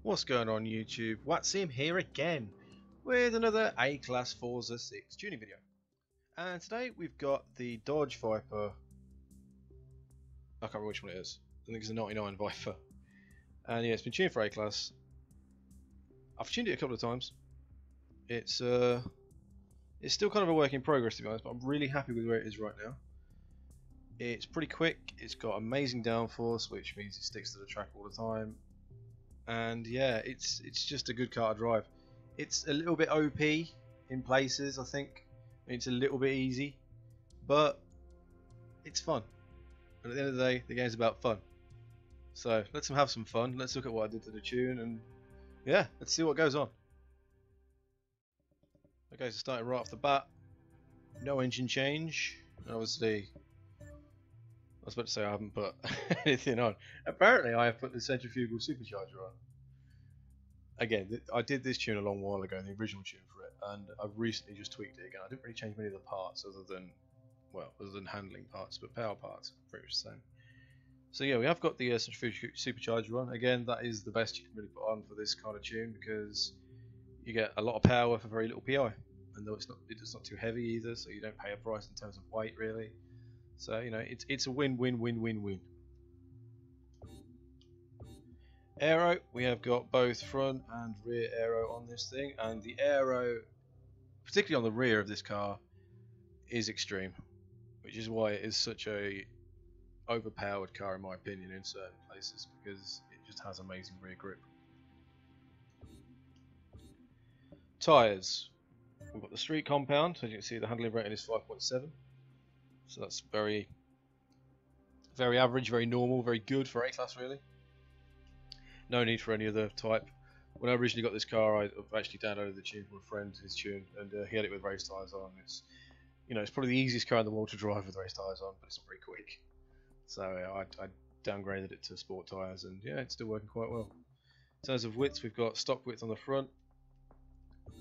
What's going on YouTube? Watsim here again with another A-Class Forza 6 tuning video. And today we've got the Dodge Viper. I can't remember which one it is. I think it's a 99 Viper. And yeah, it's been tuned for A-Class. I've tuned it a couple of times. It's still kind of a work in progress to be honest, but I'm really happy with where it is right now. It's pretty quick, it's got amazing downforce, which means it sticks to the track all the time. And yeah, it's just a good car to drive. It's a little bit OP in places, I think. It's a little bit easy, but it's fun. And at the end of the day, the game's about fun. So let's have some fun. Let's look at what I did to the tune, and yeah, let's see what goes on. Okay, so starting right off the bat, no engine change. Obviously, I was about to say I haven't put anything on. Apparently I have put the centrifugal supercharger on. Again, I did this tune a long while ago, the original tune for it, and I've recently just tweaked it again. I didn't really change many of the parts other than handling parts, but power parts pretty much the same. So yeah, we have got the centrifugal supercharger on. Again, that is the best you can really put on for this kind of tune because you get a lot of power for very little PI. And though it's not too heavy either, so you don't pay a price in terms of weight really. So you know, it's a win-win-win-win-win. Aero, we have got both front and rear aero on this thing, and the aero, particularly on the rear of this car, is extreme, which is why it is such a overpowered car in my opinion in certain places, because it just has amazing rear grip. Tyres. We've got the street compound. As you can see, the handling rating is 5.7, so that's very average, very normal, very good for A-Class really. No need for any other type. When I originally got this car, I've actually downloaded the tune from a friend, his tune, and he had it with race tyres on. It's probably the easiest car in the world to drive with race tyres on, but it's not very quick. So I downgraded it to sport tyres, and yeah, it's still working quite well. In terms of width, we've got stock width on the front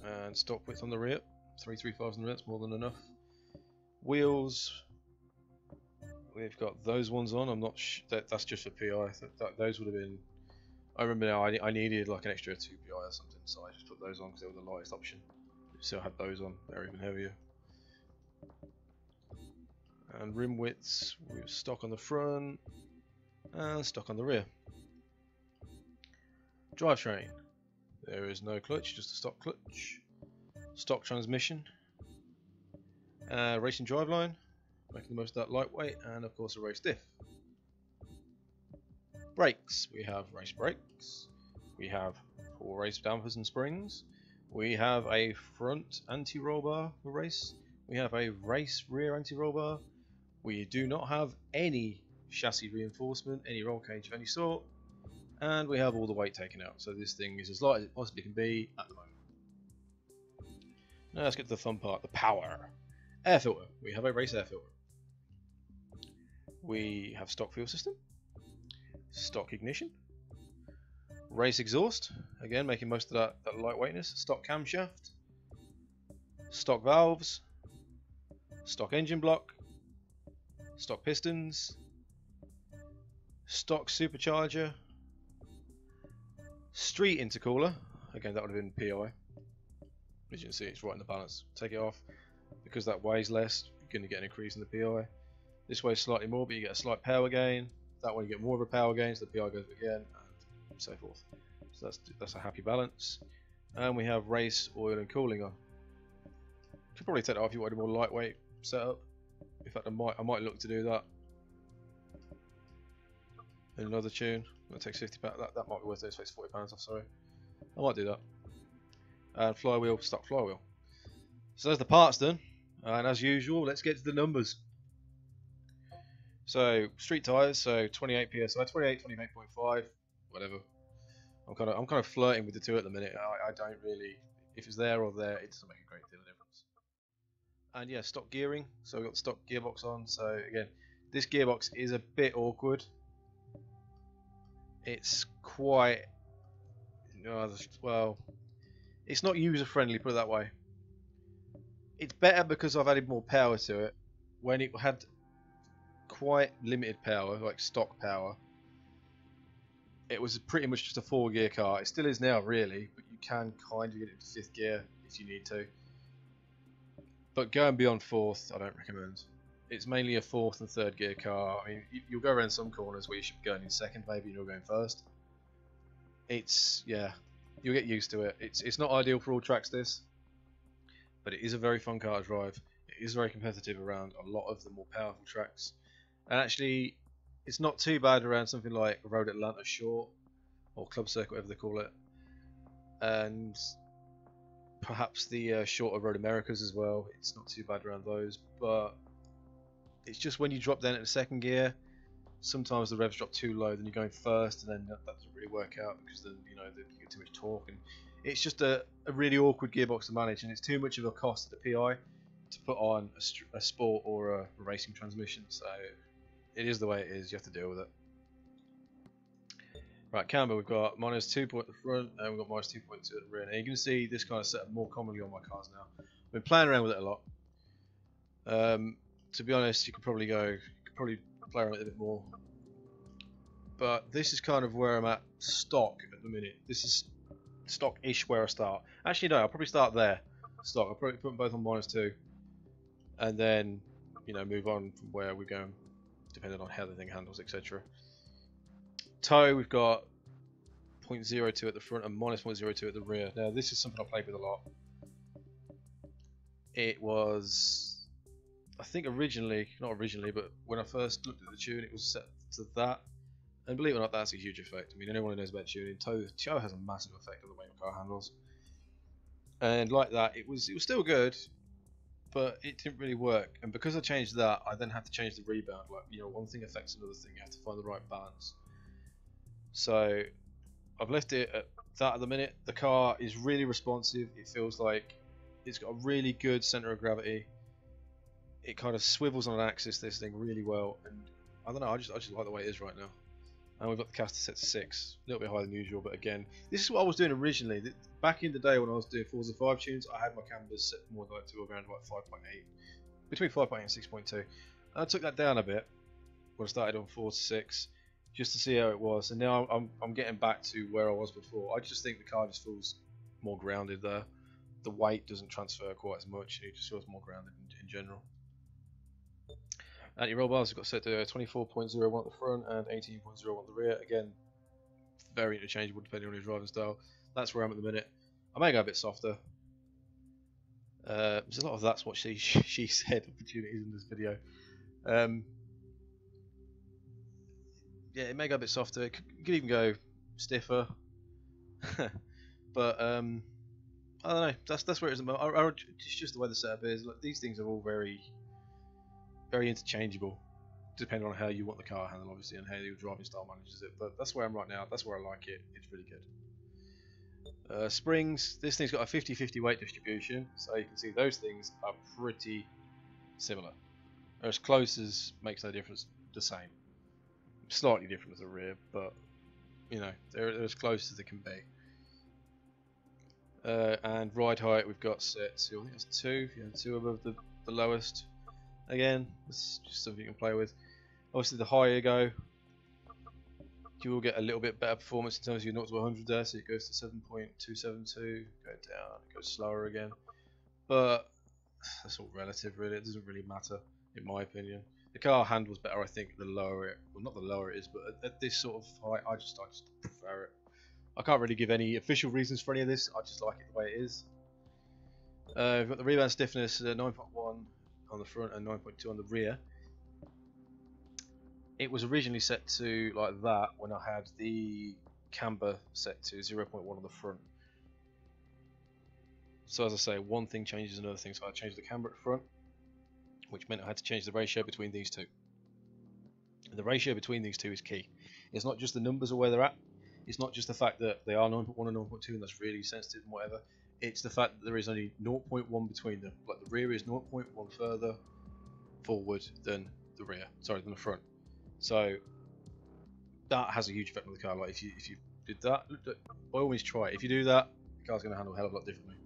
and stock width on the rear. 335s on the rear, that's more than enough. Wheels, we've got those ones on. I'm not that's just for PI. Those would have been. I remember now I needed like an extra 2 PI or something, so I just put those on because they were the lightest option. So I had those on, they're even heavier. And rim widths, we have stock on the front and stock on the rear. Drivetrain, there is no clutch, just a stock clutch. Stock transmission. Racing driveline, making the most of that lightweight, and of course a race diff. Brakes, we have race brakes, we have 4 race dampers and springs, we have a front anti-roll bar for race, we have a race rear anti-roll bar, we do not have any chassis reinforcement, any roll cage of any sort, and we have all the weight taken out, so this thing is as light as it possibly can be at the moment. Now let's get to the fun part, the power. Air filter, we have a race air filter, we have stock fuel system, stock ignition, race exhaust, again making most of that lightweightness, stock camshaft, stock valves, stock engine block, stock pistons, stock supercharger, street intercooler, again that would have been PI, as you can see it's right in the balance. Take it off, because that weighs less, you're going to get an increase in the PI. This weighs slightly more, but you get a slight power gain. That one you get more of a power gain, so the PI goes up again, and so forth. So that's a happy balance. And we have race oil and cooling on. Could probably take that off if you wanted a more lightweight setup. In fact, I might look to do that in another tune. That takes 50 pounds. That might be worth it. It takes 40 pounds off. Sorry, I might do that. And flywheel, stock flywheel. So there's the parts done. And as usual, let's get to the numbers. So street tyres, so 28 psi, 28, 28.5, whatever. I'm kind of flirting with the two at the minute. I don't really, if it's there or there, it doesn't make a great deal of difference. And yeah, stock gearing. So we've got the stock gearbox on. So again, this gearbox is a bit awkward. It's quite, well, it's not user friendly. Put it that way. It's better because I've added more power to it. When it had quite limited power, like stock power, it was pretty much just a 4-gear car. It still is now, really, but you can kind of get it to 5th gear if you need to. But going beyond 4th, I don't recommend. It's mainly a 4th and 3rd gear car. I mean, you'll go around some corners where you should be going in 2nd, maybe, and you're going 1st. Yeah, you'll get used to it. It's not ideal for all tracks, this, but it is a very fun car to drive. It is very competitive around a lot of the more powerful tracks, and actually, it's not too bad around something like Road Atlanta Short or Club Circuit, whatever they call it, and perhaps the shorter Road Americas as well. It's not too bad around those, but it's just when you drop down into 2nd gear, sometimes the revs drop too low, then you're going 1st, and then that doesn't really work out because then you get too much torque, and it's just a really awkward gearbox to manage, and it's too much of a cost to the PI to put on a sport or a racing transmission. So it is the way it is. You have to deal with it. Right, camber, we've got -2 at the front, and we've got -2.2 at the rear. Now you can see this kind of setup more commonly on my cars now. I've been playing around with it a lot. To be honest, you could probably play around with it a bit more. But this is kind of where I'm at stock at the minute. This is stock-ish where I start. Actually, no, I'll probably start there. Stock. I'll probably put them both on -2, and then move on from where we're going, depending on how the thing handles, etc. Tow, we've got 0.02 at the front and -0.02 at the rear. Now, this is something I played with a lot. It was, I think not originally, but when I first looked at the tune, it was set to that. And believe it or not, that's a huge effect. I mean, anyone who knows about tuning, tow has a massive effect on the way the car handles. And like that, it was still good, but it didn't really work. And because I changed that, I then had to change the rebound. Like, one thing affects another thing. You have to find the right balance. So I've left it at that at the minute. The car is really responsive. It feels like it's got a really good center of gravity. It kind of swivels on an axis, this thing, really well. And I don't know, I just like the way it is right now. And we've got the caster set to 6, a little bit higher than usual, but again, this is what I was doing originally. Back in the day when I was doing Forza 5 tunes, I had my cambers set more like to around about 5.8, between 5.8 and 6.2. And I took that down a bit when I started on 4 to 6, just to see how it was. And now I'm getting back to where I was before. I just think the car just feels more grounded there. The weight doesn't transfer quite as much, and it just feels more grounded in general. Anti-roll bars have got set to 24.01 at the front and 18.01 at the rear. Again, very interchangeable depending on your driving style. That's where I'm at the minute. I may go a bit softer. There's a lot of that's what she said opportunities in this video. Yeah, it may go a bit softer. It could even go stiffer. But I don't know. That's where it is at the moment. It's just the way the setup is. Like, these things are all very interchangeable, depending on how you want the car handled, obviously, and how your driving style manages it. But that's where I'm right now. That's where I like it. It's really good. Springs. This thing's got a 50-50 weight distribution, so you can see those things are pretty similar. They're as close as makes no difference. The same. Slightly different with the rear, but they're as close as they can be. And ride height we've got set to, I think it's 2. Yeah, 2 above the lowest. Again, it's just something you can play with. Obviously, the higher you go, you will get a little bit better performance in terms of your 0 to 100 there. So it goes to 7.272, go down, it goes slower again. But that's all relative, really. It doesn't really matter, in my opinion. The car handles better, I think, the lower it. Well, not the lower it is, but at this sort of height, I just prefer it. I can't really give any official reasons for any of this. I just like it the way it is. We've got the rebound stiffness 9.1 on the front and 9.2 on the rear. It was originally set to like that when I had the camber set to 0.1 on the front. So as I say, one thing changes another thing. So I changed the camber at the front, which meant I had to change the ratio between these two. And the ratio between these two is key. It's not just the numbers or where they're at. It's not just the fact that they are 9.1 and 9.2 and that's really sensitive and whatever. It's the fact that there is only 0.1 between them. Like the rear is 0.1 further forward than the rear. Sorry, than the front. So that has a huge effect on the car. Like if you did that, by all means try it. If you do that, the car's going to handle a hell of a lot differently.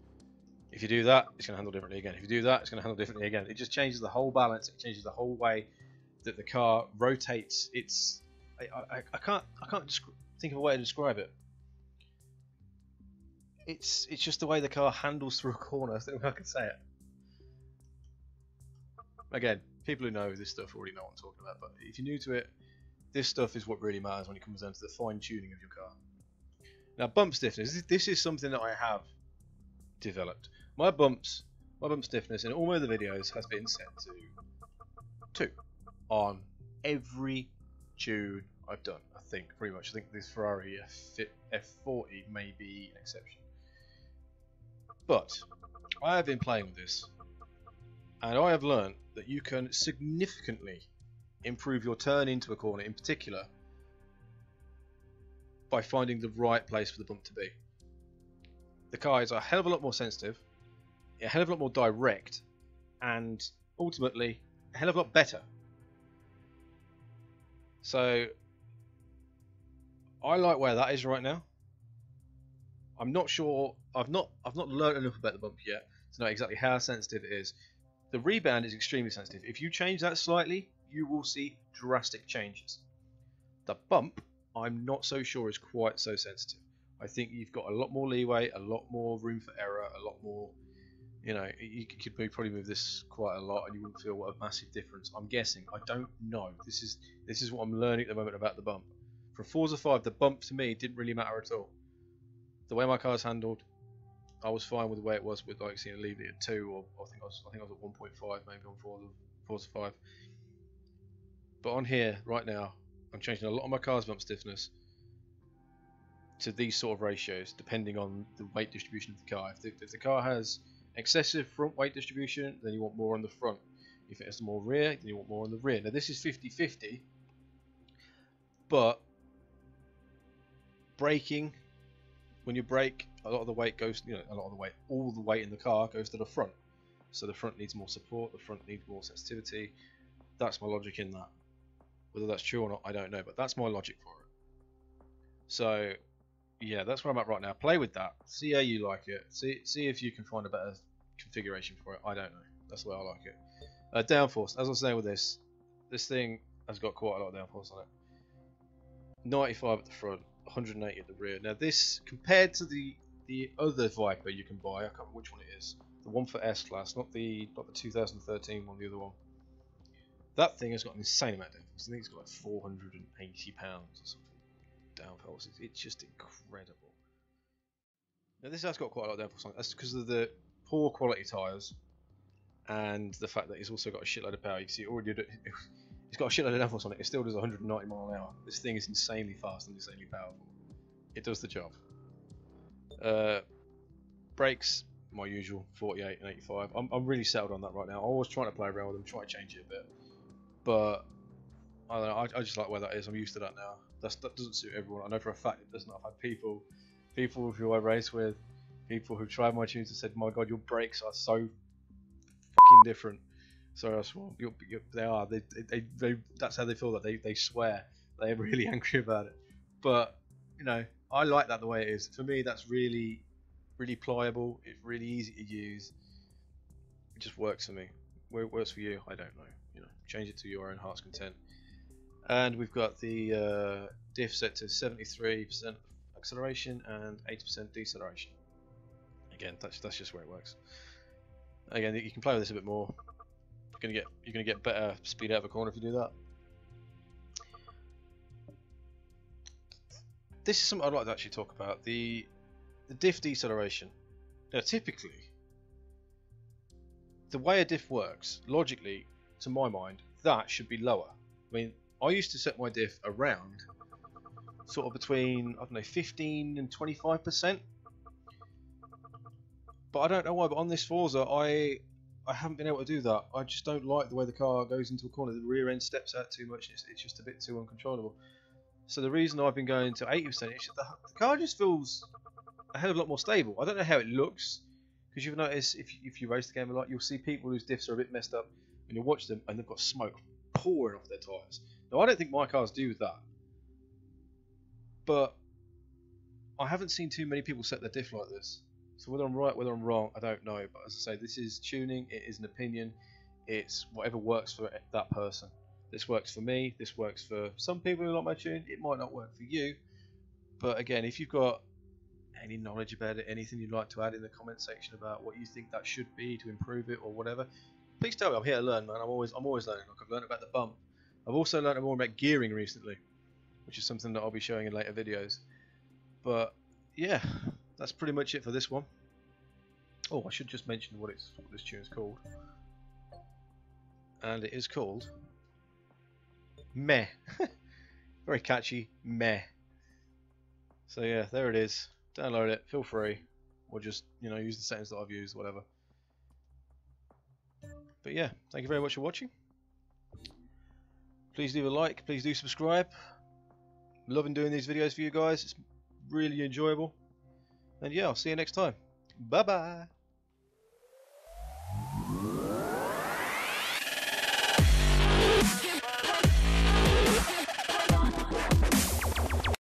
If you do that, it's going to handle differently again. If you do that, it's going to handle differently again. It just changes the whole balance. It changes the whole way that the car rotates. It's I can't think of a way to describe it. It's just the way the car handles through a corner. That's the way I can say it. Again, people who know this stuff already know what I'm talking about, but if you're new to it, this stuff is what really matters when it comes down to the fine tuning of your car. Now, bump stiffness. This is something that I have developed. My bump stiffness in all my other videos has been set to 2 on every tune I've done. I think pretty much. I think this Ferrari F40 may be an exception, but I have been playing with this, and I have learned that you can significantly improve your turn into a corner, in particular, by finding the right place for the bump to be. The car is a hell of a lot more sensitive, a hell of a lot more direct, and ultimately a hell of a lot better. So I like where that is right now. I'm not sure. I've not learned enough about the bump yet to know exactly how sensitive it is. The rebound is extremely sensitive. If you change that slightly, you will see drastic changes. The bump, I'm not so sure is quite so sensitive. I think you've got a lot more leeway, a lot more room for error, a lot more, you know, you could probably move this quite a lot and you wouldn't feel what a massive difference. I'm guessing. I don't know. This is what I'm learning at the moment about the bump. For Forza 5, the bump to me didn't really matter at all. The way my car's handled, I was fine with the way it was with, like, seeing it leave it at 2, or I think I was at 1.5 maybe on Forza 5. But on here right now, I'm changing a lot of my car's bump stiffness to these sort of ratios, depending on the weight distribution of the car. If the car has excessive front weight distribution, then you want more on the front. If it has more rear, then you want more on the rear. Now this is 50-50, but braking, when you brake, a lot of the weight goes, all the weight in the car goes to the front. So the front needs more support, the front needs more sensitivity. That's my logic in that. Whether that's true or not, I don't know, but that's my logic for it. So yeah, that's where I'm at right now. Play with that. See how you like it. See if you can find a better configuration for it. I don't know. That's the way I like it. Downforce. As I was saying with this thing has got quite a lot of downforce on it. 95 at the front, 180 at the rear. Now this, compared to the other Viper you can buy, I can't remember which one it is. The one for S class, not the 2013 one, the other one. That thing has got an insane amount of downforce. I think it's got like 480 pounds or something. Downforce. It's just incredible. Now this has got quite a lot of downforce on it. That's because of the poor quality tyres and the fact that it's also got a shitload of power. You can see it's got a shitload of downforce on it. It still does 190 miles an hour. This thing is insanely fast and insanely powerful. It does the job. Brakes, my usual 48 and 85. I'm really settled on that right now. I was trying to play around with them, try to change it a bit, but I don't know. I just like where that is. I'm used to that now. That doesn't suit everyone. I know for a fact it doesn't. I've had people who I race with, people who tried my tunes and said, "My God, your brakes are so fucking different." Sorry, I swore. They are. They. That's how they feel. That they swear. They're really angry about it. But you know, I like that the way it is. For me, that's really, really pliable. It's really easy to use. It just works for me. Where it works for you, I don't know. You know, change it to your own heart's content. And we've got the diff set to 73% acceleration and 80% deceleration. Again, that's just where it works. Again, you can play with this a bit more. You're gonna get better speed out of a corner if you do that. This is something I'd like to actually talk about, the diff deceleration. Now, typically, the way a diff works, logically, to my mind, that should be lower. I mean, I used to set my diff around sort of between, I don't know, 15 and 25%. But I don't know why, but on this Forza, I haven't been able to do that. I just don't like the way the car goes into a corner. The rear end steps out too much. It's just a bit too uncontrollable. So the reason I've been going to 80% is just the car just feels a hell of a lot more stable. I don't know how it looks, because you've noticed if you race the game a lot, you'll see people whose diffs are a bit messed up, and you'll watch them and they've got smoke pouring off their tyres. Now I don't think my cars do that, but I haven't seen too many people set their diff like this. So whether I'm right, whether I'm wrong, I don't know. But as I say, this is tuning. It is an opinion. It's whatever works for that person. This works for me. This works for some people who like my tune. It might not work for you, But again, if you've got any knowledge about it, anything you'd like to add in the comment section about what you think that should be to improve it or whatever, please tell me. I'm here to learn, man. I'm always learning. Like, I've learned about the bump. I've also learned more about gearing recently, which is something that I'll be showing in later videos. But yeah, that's pretty much it for this one. Oh, I should just mention what this tune is called. And it is called Meh. Very catchy, Meh. So yeah, there it is. Download it, feel free, or just, you know, use the settings that I've used, whatever. But yeah, thank you very much for watching. Please leave a like, please do subscribe. Loving doing these videos for you guys. It's really enjoyable. And yeah, I'll see you next time. Bye bye.